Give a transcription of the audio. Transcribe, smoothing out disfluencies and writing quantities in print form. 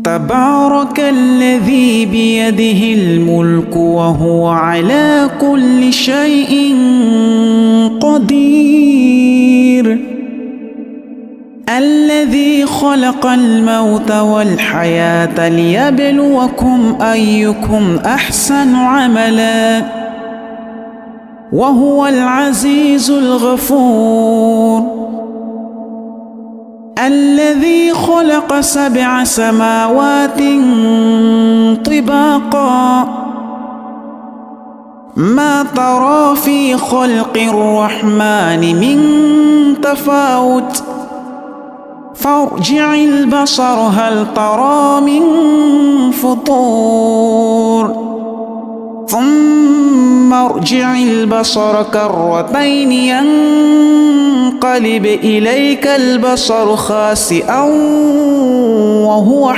تبارك الذي بيده الملك وهو على كل شيء قدير، الذي خلق الموت والحياة ليبلوكم أيكم أحسن عملا وهو العزيز الغفور، الذي خلق 7 سماوات طباقا ما ترى في خلق الرحمن من تفاوت فارجع البصر هل ترى من فطور ثم ارجع البصر كرتين ينقلب إليك البصر خاسئا وهو